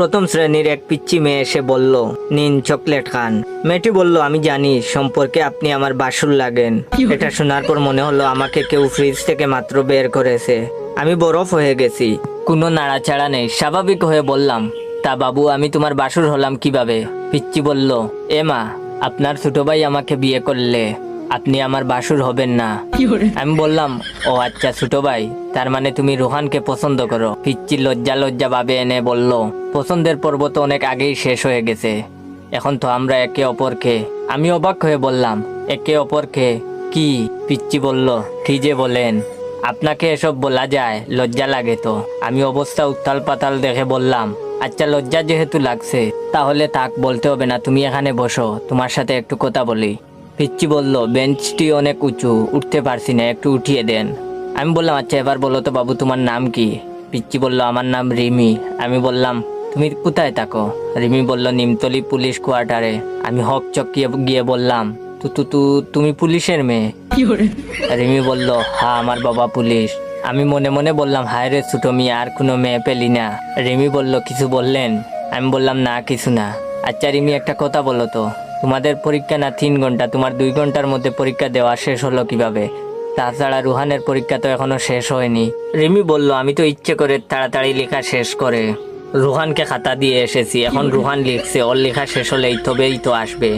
প্রথম শ্রেণীর এক পিচ্চি মেয়ে এসে বলল, নিন চকলেট খান। মেয়েটি বলল, আমি জানি সম্পর্কে আপনি আমার বাসুর লাগেন। এটা শোনার পর মনে হলো আমাকে কেউ ফ্রিজ থেকে মাত্র বের করেছে। আমি বরফ হয়ে গেছি, কোনো নাড়াচাড়া নেই। স্বাভাবিক হয়ে বললাম, তা বাবু আমি তোমার বাসুর হলাম কিভাবে? পিচ্চি বলল, মা, আপনার ছোট ভাই আমাকে বিয়ে করলে আপনি আমার বাসুর হবেন না। আমি বললাম, ও আচ্ছা ছোট ভাই, তার মানে তুমি রোহানকে পছন্দ করো। পিচ্চি লজ্জা লজ্জা ভাবে এনে বলল, পছন্দের পর্ব তো অনেক আগেই শেষ হয়ে গেছে, এখন তো আমরা একে অপরকে। আমি অবাক হয়ে বললাম, একে অপরকে কি? পিচ্চি বলল, কি যে বলেন, আপনাকে এসব বলা যায়? লজ্জা লাগে তো। আমি অবস্থা উত্তাল পাতাল দেখে বললাম, আচ্ছা লজ্জা যেহেতু লাগছে তাহলে থাক, বলতে হবে না, তুমি এখানে বসো, তোমার সাথে একটু কথা বলি। পিচ্চি বলল, বেঞ্চটি অনেক উঁচু, উঠতে পারছি না, একটু উঠিয়ে দেন। আমি বললাম, আচ্ছা এবার বলো তো বাবু তোমার নাম কি? পিচ্চি বলল, আমার নাম রিমি। আমি বললাম, তুমি কোথায় থাকো? রিমি বলল, নিমতলি পুলিশ কোয়ার্টারে। আমি হক চকিয়ে গিয়ে বললাম, তুমি পুলিশের মেয়ে? রিমি বলল, হ্যাঁ আমার বাবা পুলিশ। আমি মনে মনে বললাম, হায় রে ছোট মিয়া, আর কোনো মেয়ে পেলি না? রিমি বলল, কিছু বললেন? আমি বললাম, না কিছু না। আচ্ছা রিমি একটা কথা বলো তো, তোমাদের পরীক্ষা না 3 ঘন্টা, তোমার 2 ঘন্টার মধ্যে পরীক্ষা দেওয়া শেষ হলো কিভাবে? তাছাড়া রুহানের পরীক্ষা তো এখনো শেষ হয়নি। রিমি বলল, আমি তো ইচ্ছে করে তাড়াতাড়ি লেখা শেষ করে রুহানকে খাতা দিয়ে এসেছি, এখন রুহান লিখছে, ওর লেখা শেষ হলেই তবেই তো আসবে।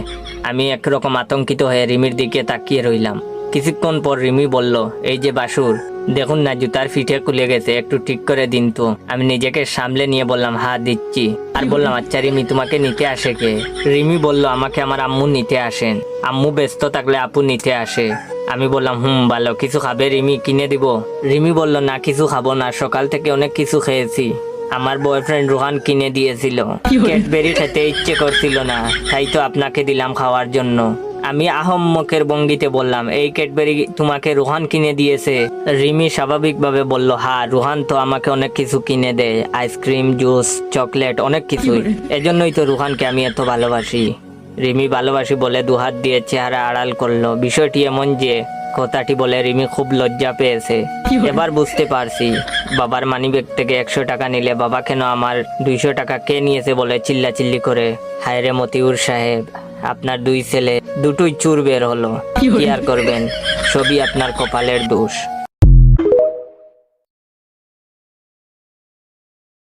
আমি একরকম আতঙ্কিত হয়ে রিমির দিকে তাকিয়ে রইলাম। কিছুক্ষণ পর রিমি বলল, এই যে বাসুর, দেখুন না জুতার ফিটে খুলে গেছে, একটু ঠিক করে দিন তো। আমি নিজেকে সামলে নিয়ে বললাম, হ্যাঁ দিচ্ছি। আর বললাম, আচ্ছা রিমি তোমাকে নিতে আসে কে? রিমি বলল, আমাকে আমার আম্মু নিতে আসেন, আম্মু ব্যস্ত থাকলে আপু নিতে আসে। আমি বললাম, ভালো, কিছু খাবে রিমি, কিনে দিব? রিমি বলল, না কিছু খাবো না, সকাল থেকে অনেক কিছু খেয়েছি, আমার বয়ফ্রেন্ড রোহান কিনে দিয়েছিল, ক্যাডবেরি খেতে ইচ্ছে করছিল না, তাই তো আপনাকে দিলাম খাওয়ার জন্য। আমি আহম্মকের ভঙ্গিতে বললাম, এই ক্যাডবেরি তোমাকে রোহান কিনে দিয়েছে? রিমি স্বাভাবিকভাবে বলল, হ্যাঁ রোহান তো আমাকে অনেক কিছু কিনে দেয়, আইসক্রিম, জুস, চকলেট, অনেক কিছুই, এজন্যই তো রোহানকে আমি এত ভালোবাসি। রিমি ভালোবাসি বলে দুহাত দিয়ে চেহারা আড়াল করলো। বিষয়টি এমন যে কথাটি বলে রিমি খুব লজ্জা পেয়েছে। এবার বুঝতে পারছি, বাবার মানিব্যাগ থেকে 100 টাকা নিলে বাবা কেন আমার 200 টাকা কে নিয়েছে বলে চিল্লাচিল্লি করে। হায় রে মতিউর সাহেব, আপনার 2 ছেলে দুটোই চুর বের হলো, কি আর করবেন, সবই আপনার কপালের দোষ।